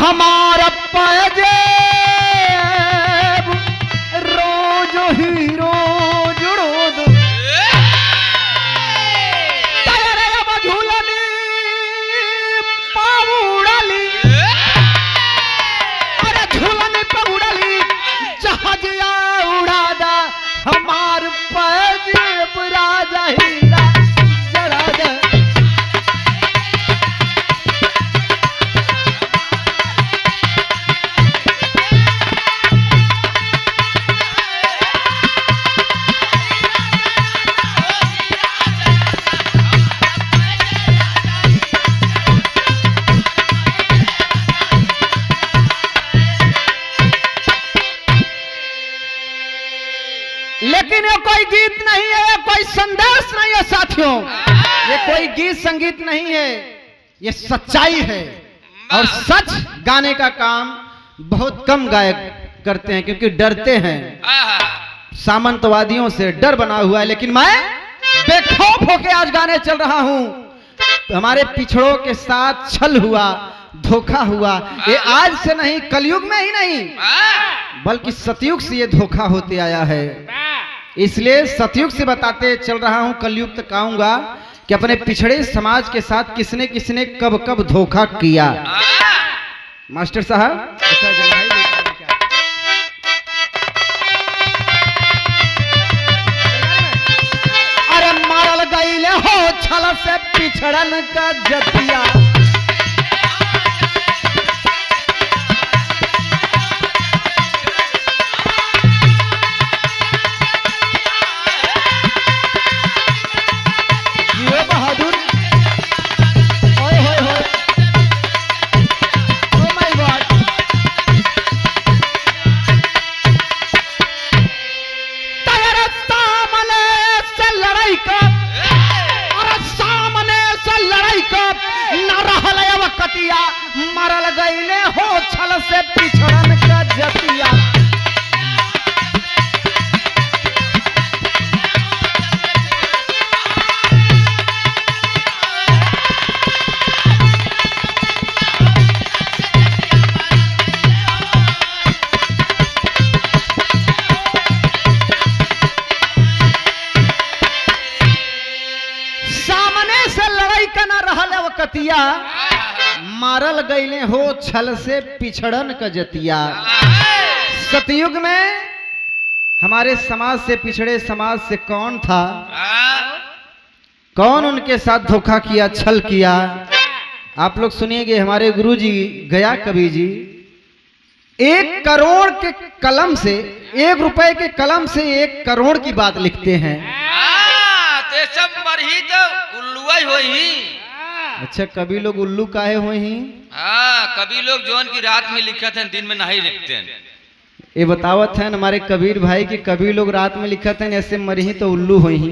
हमारा पैजेब रोज ही रोज रोज झूलनी पाउड़ली अरे झूलनी पाउड़ली जहाजिया उड़ादा हमार पैजेब राजा हीरा जरा दे। लेकिन ये कोई गीत नहीं है, ये कोई संदेश नहीं है साथियों, ये कोई गीत संगीत नहीं है, ये सच्चाई है। और सच गाने का काम बहुत कम गायक करते हैं क्योंकि डरते हैं, सामंतवादियों से डर बना हुआ है। लेकिन मैं बेखौफ होके आज गाने चल रहा हूं। हमारे पिछड़ों के साथ छल हुआ, धोखा हुआ, ये आज से नहीं, कलयुग में ही नहीं बल्कि सतयुग से ये धोखा होते आया है। इसलिए सतयुग से बताते चल रहा हूं, कलयुग तक आऊंगा कि अपने पिछड़े समाज के साथ किसने किसने कब कब धोखा किया। मास्टर साहब अरे मारल गईले हो छल से पिछड़न का जतिया, मरल गईले हो छल से पिछड़न का जतिया। सामने से लड़ाई का न रहल वकतिया, मारल गईले हो छल से पिछड़न का जतिया। सतयुग में हमारे समाज से पिछड़े समाज से कौन था, कौन उनके साथ धोखा किया, छल किया। आप लोग सुनिएगे, हमारे गुरुजी गया कवि जी 1 करोड़ के कलम से, 1 रुपए के कलम से 1 करोड़ की बात लिखते हैं। अच्छा, कभी लोग उल्लू काहे हुए हैं? कभी लोग जोन की रात में लिखते हैं, दिन में नहीं लिखते हैं। ये बतावत है हमारे कबीर भाई कि कभी लोग रात में लिखते हैं ऐसे मरी ही तो उल्लू हुई ही।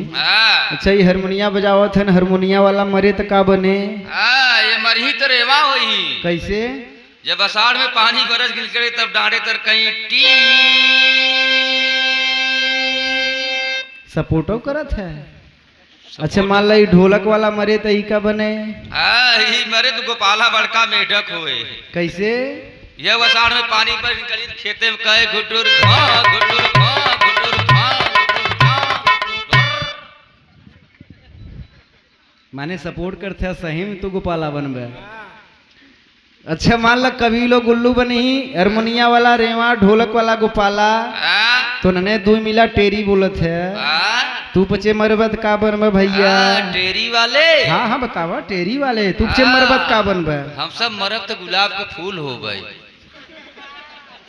अच्छा, ये हारमोनिया बजावत है, हारमोनिया वाला मरे तो का बने? ये मरी तो रेवा हुई। कैसे? जब आषाढ़ में पानी बरस गिल करे तब डांडे तर कहीं टी सपोर्टो करत है। अच्छा, मान ला ढोलक वाला मरे तो का बने? ही मरे तो गोपाला बड़का मेढक हुए। कैसे? ये आषाढ़ में पानी पर निकली खेते में कहे घुटुर घा घुटुर घा घुटुर घा घुटुर घा। माने सपोर्ट करते सही में तू गोपाला बनबे। अच्छा, मान ला कभी लोग उल्लू बनी, हारमोनिया वाला रेवा, ढोलक वाला गोपाला, तो नने 2 मिला टेरी बोलत है। तू पचे मरबत का बनबे भैया? टेरी वाले? हाँ हाँ बतावा, टेरी वाले तू पचे मरबत का बनबे? हम सब मरब तो गुलाब के फूल हो भाई।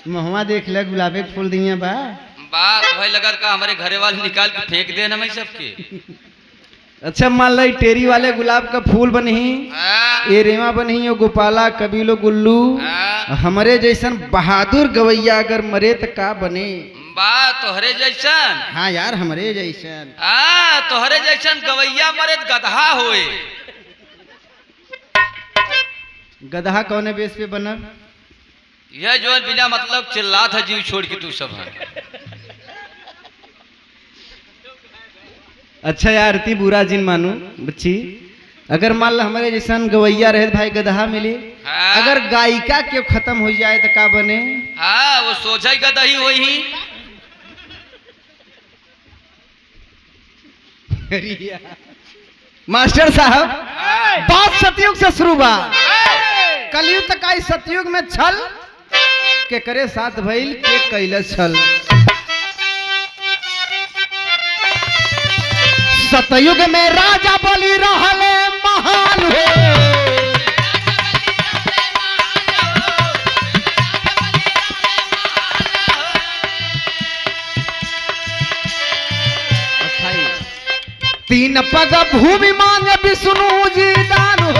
महुआ देख ले, गुलाबे के फूल दिए बा। बात भाई लगा का हमारे घरे वाले निकाल के फेंक दे ना सबके। अच्छा, मान ला टेरी वाले गुलाब का फूल बनी, ये रेवा बनी, यो गोपाला, कभी लोग उल्लू। हमारे जैसन बहादुर गवैया अगर मरे तो का बने? तोहरे जैसन? हाँ यार, हमारे जैसन। तोहरे जैसन गवैया मरे गधा होए। गधा कौने बेस पे बनब? यह जो बिना मतलब चिल्ला था जीव छोड़ के तू सब है। अच्छा यार, इतनी बुरा जिन मानू बच्ची, अगर मान लो हमारे जैसन गवैया रहे भाई गदहा मिली, हाँ। अगर गायिका के खत्म हो जाए तो का बने? हाँ वो सोचा ही गदा ही वही ही। मास्टर साहब बात सतयुग से शुरू बा, कलयुग तक आई सतयुग में छल के करे साथ भइल के कैलस छल। सतयुग में राजा बलि रहले महान हो, तीन पग भूमि मांगे विष्णु जी दान हो।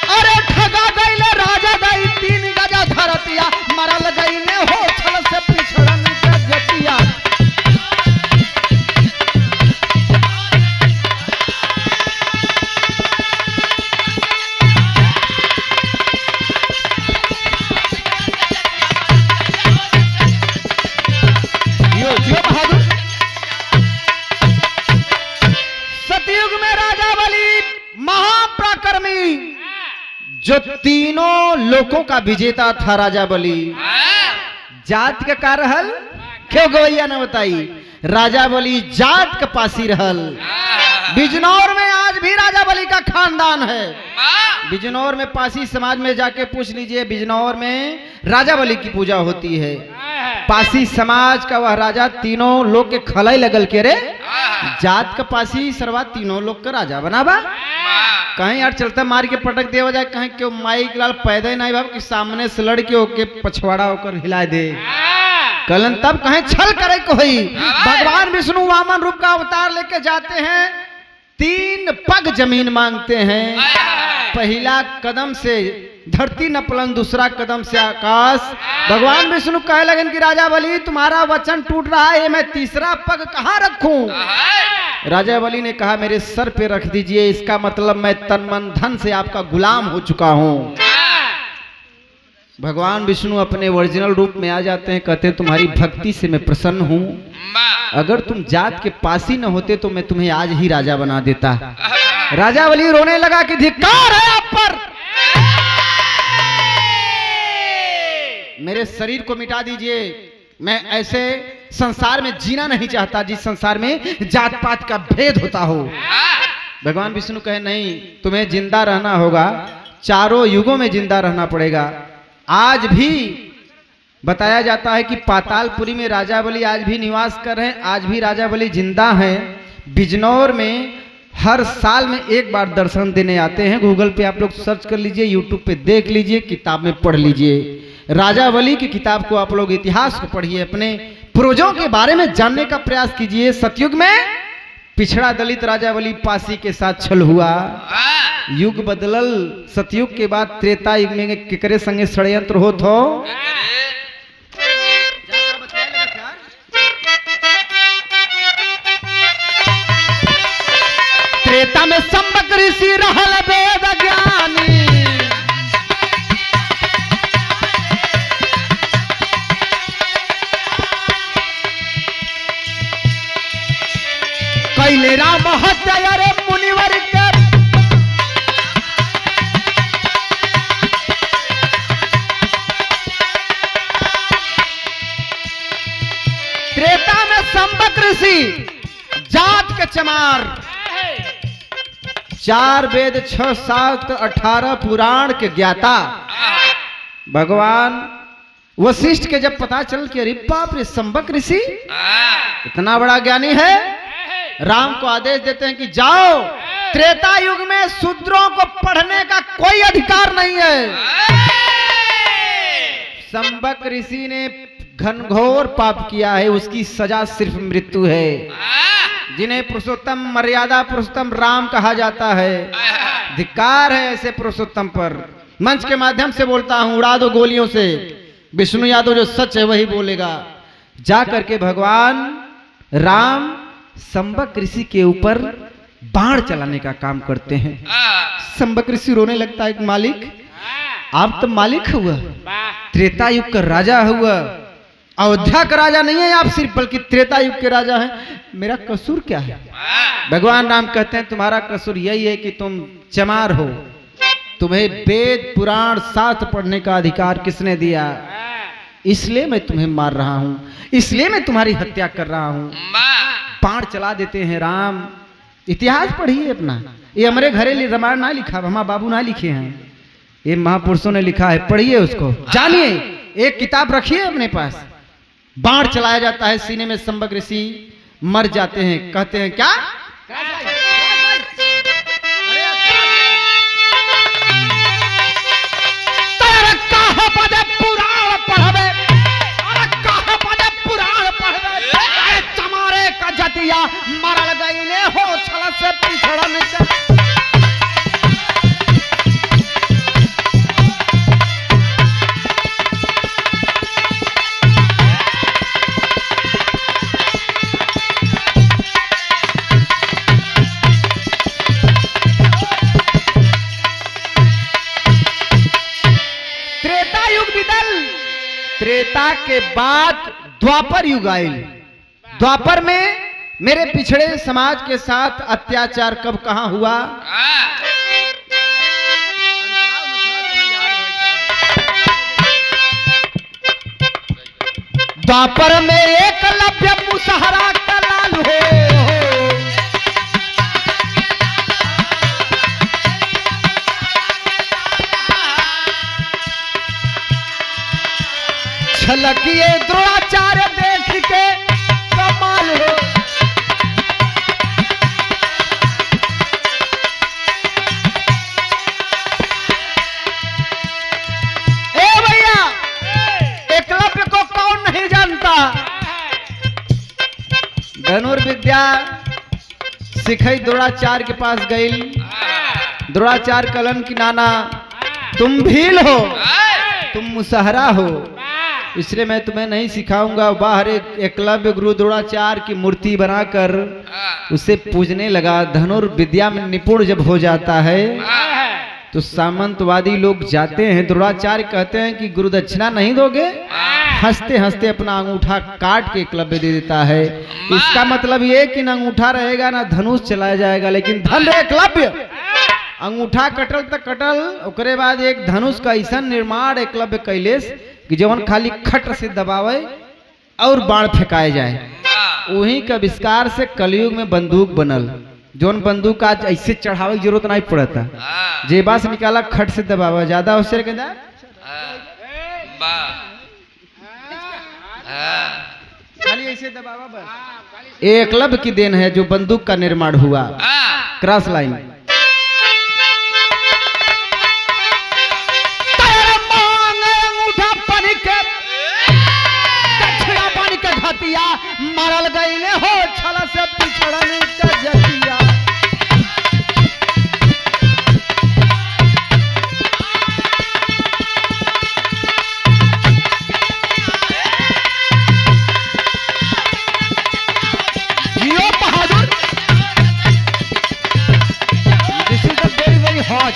अरे ठगा गईले राजा गई 3 गजा धरतिया, मरल गईले हो छल से पिछड़न के जतिया। सतयुग में राजा बलि महापराक्रमी, जो तीनों लोकों का विजेता था राजा बलि। जात के का रहल क्यों गवैया ने बताई, राजा बलि जात के पासी रहल। बिजनौर में आज भी राजा बलि का खानदान है। बिजनौर में पासी समाज में जाके पूछ लीजिए, बिजनौर में राजा बलि की पूजा होती है। पासी समाज का वह राजा तीनों लोग के खलई लगल के रे, जात का पासी सरवा तीनों लोग का राजा बनाबा। कहीं यार चलता मार के पटक देवा जाए, कहीं क्यों माई के लाल पैदा ही नहीं भाव कि सामने से लड़के होके पछवाड़ा होकर हिला दे कलन, तब कहीं छल करे कोई। भगवान विष्णु वामन रूप का अवतार लेके जाते हैं, 3 पग जमीन मांगते हैं। पहला कदम से धरती न पलन, दूसरा कदम से आकाश। भगवान विष्णु कहे लगन कि राजा बलि तुम्हारा वचन टूट रहा है, मैं तीसरा पग कहाँ रखूं? राजा बलि ने कहा मेरे सर पे रख दीजिए, इसका मतलब मैं तन मन धन से आपका गुलाम हो चुका हूं। भगवान विष्णु अपने ओरिजिनल रूप में आ जाते हैं, कहते हैं तुम्हारी भक्ति से मैं प्रसन्न हूं, अगर तुम जात के पासी न होते तो मैं तुम्हें आज ही राजा बना देता। राजा बलि रोने लगा कि धिक्कार है आप पर, मेरे शरीर को मिटा दीजिए, मैं ऐसे संसार में जीना नहीं चाहता जिस संसार में जात पात का भेद होता हो। भगवान विष्णु कहे नहीं, तुम्हें जिंदा रहना होगा, चारों युगों में जिंदा रहना पड़ेगा। आज भी बताया जाता है कि पातालपुरी में राजा बलि आज भी निवास कर रहे हैं, आज भी राजा बलि जिंदा हैं। बिजनौर में हर साल में एक बार दर्शन देने आते हैं। गूगल पे आप लोग सर्च कर लीजिए, यूट्यूब पे देख लीजिए, किताब में पढ़ लीजिए। राजा बलि की किताब को आप लोग इतिहास को पढ़िए, अपने पूर्वजों के बारे में जानने का प्रयास कीजिए। सतयुग में पिछड़ा दलित राजा बलि पासी के साथ छल हुआ, युग बदलल, सतयुग के बाद त्रेता युग में केकरे संगे षड्यंत्र होत हो। त्रेता में संबक ऋषि रहल वेद ज्ञानी, कैले राम हत्या रे मुनिवर के, त्रेता में संबक ऋषि जात के चमार, 4 वेद 6 7 18 पुराण के ज्ञाता। भगवान वशिष्ठ के जब पता चल कि अरे बाप रे संबक ऋषि इतना बड़ा ज्ञानी है, राम को आदेश देते हैं कि जाओ, त्रेता युग में शूद्रों को पढ़ने का कोई अधिकार नहीं है। संबक ऋषि ने घनघोर पाप किया है, उसकी सजा सिर्फ मृत्यु है। जिन्हें पुरुषोत्तम मर्यादा पुरुषोत्तम राम कहा जाता है, धिक्कार है ऐसे पुरुषोत्तम पर। मंच के माध्यम से बोलता हूं, उड़ा दो गोलियों से, विष्णु यादव जो सच है वही बोलेगा। जा करके भगवान राम संबक ऋषि के ऊपर बाण चलाने का काम करते हैं। संबक ऋषि रोने लगता है, मालिक आप तो मालिक हुआ, त्रेता युग का राजा हुआ, अयोध्या का राजा नहीं है आप सिर्फ, बल्कि त्रेता युग के राजा हैं। मेरा कसूर क्या है? भगवान राम कहते हैं तुम्हारा कसूर यही है कि तुम चमार हो, तुम्हें वेद पुराण शास्त्र पढ़ने का अधिकार किसने दिया? इसलिए मैं तुम्हें मार रहा हूं, इसलिए मैं तुम्हारी हत्या कर रहा हूं। बाण चला देते हैं राम। इतिहास पढ़िए अपना, ये हमारे घरे रामायण ना लिखा, हमारे बाबू ना लिखे हैं, ये महापुरुषों ने लिखा है, पढ़िए उसको, जानिए। एक किताब रखिए अपने पास। बाण चलाया जाता है सीने में, संबक ऋषि मर जाते हैं, कहते हैं क्या? मरल गईले हो छल से पिछड़न से। त्रेता युग बीतल, त्रेता के बाद द्वापर युग आयल। द्वापर में मेरे पिछड़े समाज के साथ अत्याचार कब कहां हुआ? द्वापर में एकलव्य मुसहरा का लाल हो, छलकिए द्रोणाचार्य देख के कमाल हो। धनुर्विद्या सिखई द्रोणाचार्य के पास गई। द्रोणाचार्य कलन की नाना तुम भील हो, तुम मुसहरा हो, इसलिए मैं तुम्हें नहीं सिखाऊंगा। बाहर एक एकलव्य गुरु द्रोणाचार्य की मूर्ति बनाकर उसे पूजने लगा। धनुर्विद्या में निपुण जब हो जाता है तो सामंतवादी लोग जाते हैं, द्रोणाचार्य कहते हैं कि गुरु दक्षिणा नहीं दोगे? हंसते हंसते अपना अंगूठा काट के एकलव्य दे देता है। इसका मतलब ये कि ना अंगूठा रहेगा ना धनुष चलाया जाएगा, लेकिन धन एकलव्य। अंगूठा कटल तक कटल, उसके बाद एक धनुष का ऐसा निर्माण एकलव्य कैलेश कि जवन खाली खट से दबावे और बाण फेंकाए जाए। वही के आविष्कार से कलयुग में बंदूक बनल। जोन बंदूक आज ऐसे चढ़ावे की जरूरत नहीं पड़ता, जेबा से निकाला खट से दबावा, ज्यादा उससे खाली ऐसे दबावा बस। एकलव्य की देन है जो बंदूक का निर्माण हुआ। क्रॉस लाइन मरल गईले हो छल से पिछड़न का जतिया। जियो बहादुर, दिस इज वेरी वेरी हॉट।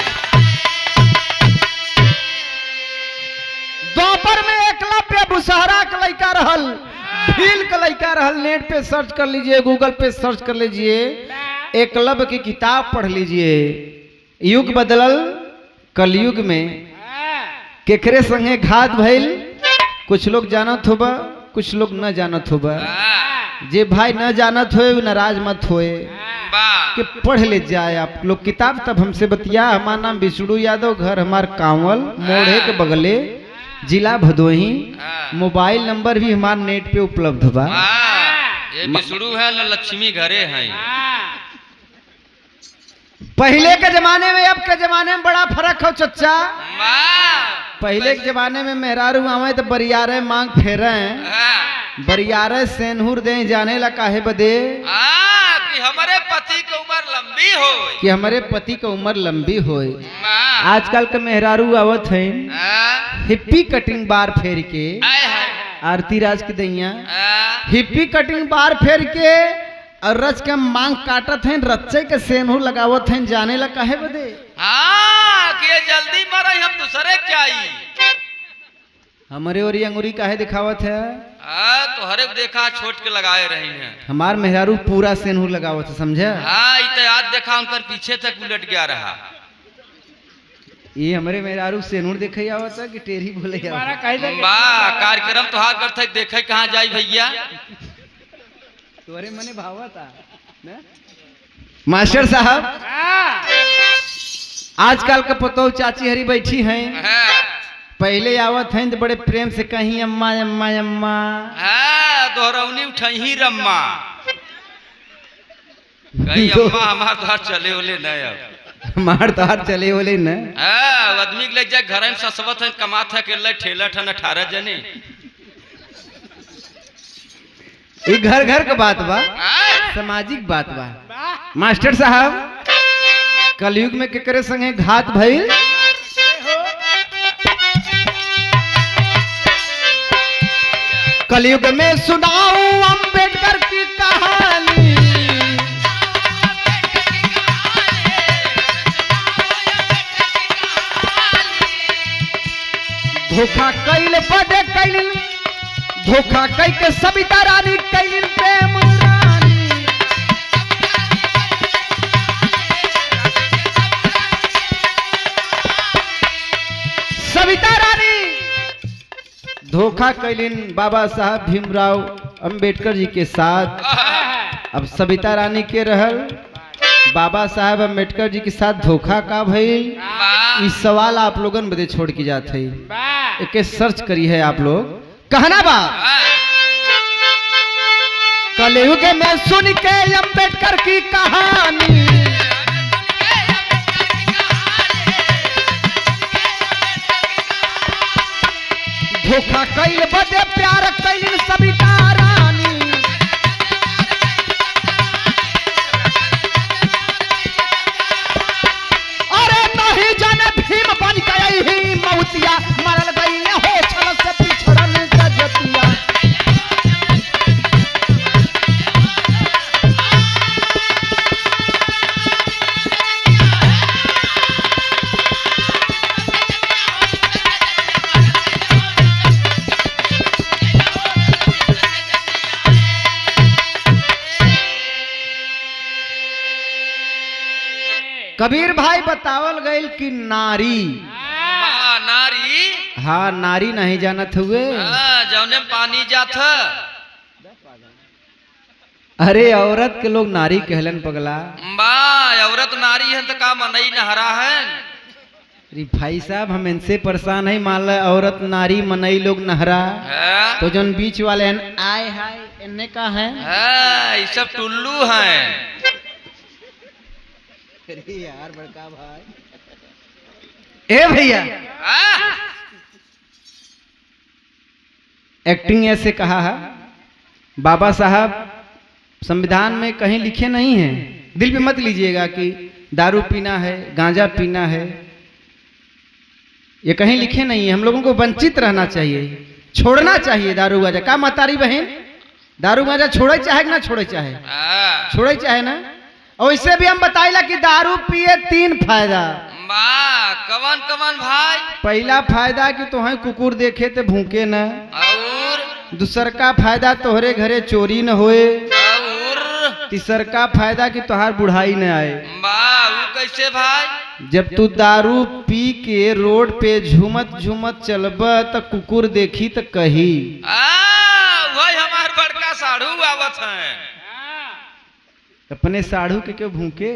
दोपहर में एकलव्य मुसहरा का लड़का रहल, भील का लड़का रहल। नेट पे सर्च कर लीजिए, गूगल पे सर्च कर लीजिए, एकलव्य की किताब पढ़ लीजिए। युग बदलल, कलयुग में केकरे संगे घात भइल, कुछ लोग जानत होबा, कुछ लोग न जानत होबा। जे भाई न जानत होए वो नाराज मत होए कि पढ़ ले जाए आप लोग किताब। तब हमसे बतिया। हमारा नाम विष्णु यादव, घर हमार कांवल मोड़े के बगले, जिला भदोही। मोबाइल नंबर भी हमारे नेट पे उपलब्ध बा। ये विष्णु है न लक्ष्मी घरे हैं। पहले के जमाने में अब के जमाने में बड़ा फर्क हो चच्चा। पहले के जमाने में मेहरारू आवे तो बरियारे मांग फेरे, बरियारे सेनहुर दे जाने ला काहे बदे कि हमारे पति की उम्र लंबी हो, कि हमारे पति की उम्र लंबी हो। आजकल के मेहरारू आवत है हिप्पी कटिंग बार फेर के, आरती राज की दैया हिप्पी कटिंग बार फेर के और रच के मांग काटत हैं, रच्चे के सेनहुर लगावत हैं जाने ला काहे बदे। कि ये जल्दी मरे हम दूसरे क्या ही। हमारे और ये अंगूरी काहे दिखावत है? तो हरे देखा छोट के लगाए रही हैं। हमार मेहरारू पूरा सेनूर लगावत है, समझे? हाँ इत आज देखा उनकर पीछे तक उलट गया रहा। ये हमारे मेहरारू सेनूर देखे आवत है कि टेढ़ी बोले आवत है? वाह कार्यक्रम तो हाँ करते देखे कहाँ जाई भैया। तोरे मने भावा था ना? मास्टर साहब आजकल का पतो चाची हरी बैठी हैं, पहले आवत हैं तो बड़े प्रेम से कहीं अम्मा अम्मा अम्मा। दोहरौनी उठई ही रम्मा कहीं अम्मा हमार तो चले ओले न अब हमार तो हाथ चले ओले न। आदमी के ले जाए घर में ससवत है कमात है के ठेला ठन 18 जने। ये घर घर का बात बा, सामाजिक बात बा। मास्टर साहब कलयुग में केकरे संगे घात भइल? कलयुग में सुनाऊं अंबेडकर की कहानी। धोखा कैल बदे कैल, धोखा कई के सविता रानी कैल प्रेम रानी। सविता रानी धोखा कैलिन बाबा साहब भीमराव अंबेडकर जी के साथ। अब सविता रानी के रहल बाबा साहब अंबेडकर जी के साथ धोखा का भइल? इस सवाल आप लोगन बदे छोड़ के जात है, एक सर्च करी है आप लोग। कहना बा कलयुग में सुन के अंबेडकर की कहानी। धोखा कैल बदे प्यार कैलिन सविता रानी। अरे नहीं जाने भीम बन गई ही मौतिया, मरल गई हो छल से पिछड़न का जतिया। कबीर भाई बतावल गईल कि नारी, नारी हाँ नारी नहीं जानत हुए। जौने पानी जात। अरे औरत के लोग नारी कहलन पगला। औरत नारी है तो का मनई नहरा है? अरे भाई साहब हम इनसे परेशान है, मान लो औरत नारी मनई लोग नहरा, तो जौन बीच वाले हैं आय हाय इन्ने का है? ये सब टुल्लू हैं। अरे यार बड़का भाई, ए भैया एक्टिंग ऐसे कहा है बाबा साहब, संविधान में कहीं लिखे नहीं है। दिल पे मत लीजिएगा कि दारू पीना है गांजा पीना है, ये कहीं लिखे नहीं है। हम लोगों को वंचित रहना चाहिए, छोड़ना चाहिए दारू गांजा। का मतारी बहन दारू गांजा छोड़े चाहे ना छोड़े चाहे? छोड़े चाहे ना। और इससे भी हम बताइला कि दारू पिए 3 फायदा। कवन कवन भाई? पहला फायदा कि तोहें कुकुर देखे तो भूखे न, और दूसर का फायदा तोहरे घरे चोरी न होए, और तीसर का फायदा कि तोहार बुढ़ाई न आए। वो कैसे भाई? जब तू दारू पी के रोड पे झूमत झूमत चलब तो कुकुर देखी तो कही वही हमार बड़का साढ़ू आवत है। अपने साढ़ू के क्यों भूखे।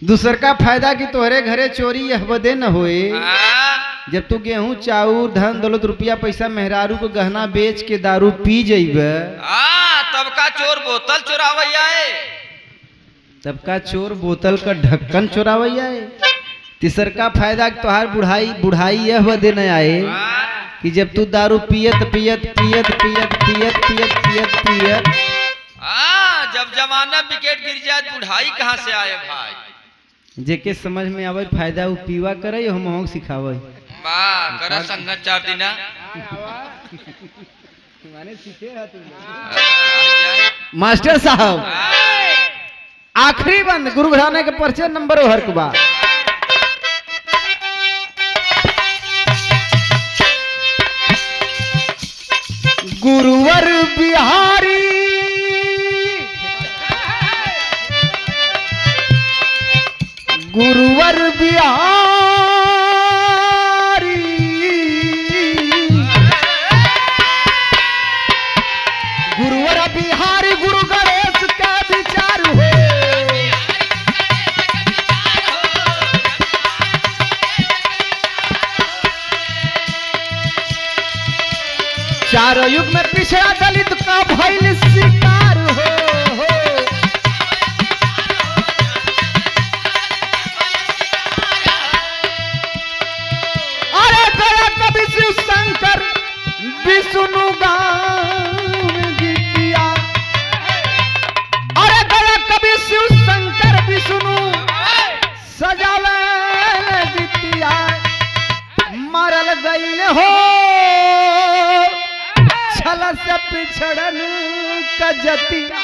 दूसर का फायदा कि तोहरे घरे चोरी यह बदे न होए। जब तू गेहूं चाउर धन दौलत रुपया पैसा मेहरारू को गहना बेच के दारू पी जइब, तब का चोर बोतल चुरावैया है। तब का चोर बोतल का ढक्कन चुरावैया है। तीसर का फायदा कि तोहार बुढ़ाई यह बदे न आए कि जब तू दारू पियत पियत पियत पियत पियत पियत पियत पियत जब जमाना विकेट गिर जाए बुढ़ाई कहाँ से आए भाई? जेके समझ में आवे फायदा उ पीवा करे हम हम सिखावे। वाह करा संगत 4 दिना माने सीखे है तू। मास्टर साहब आखिरी बंद गुरु घराने के परिचय नंबर हर के बाद गुरुवर गुरुवर बिहारी गुरुवर बिहारी गुरु गणेश का विचार हो चारों युग में पिछड़ा दलित का भइल शिकार हो अरे गया कवि शिव शंकर विष्णु गाँव गीतिया अरे गया कवि शिव शंकर विष्णु सजावे गीतिया मरल गईल हो छल से पिछड़न का जतिया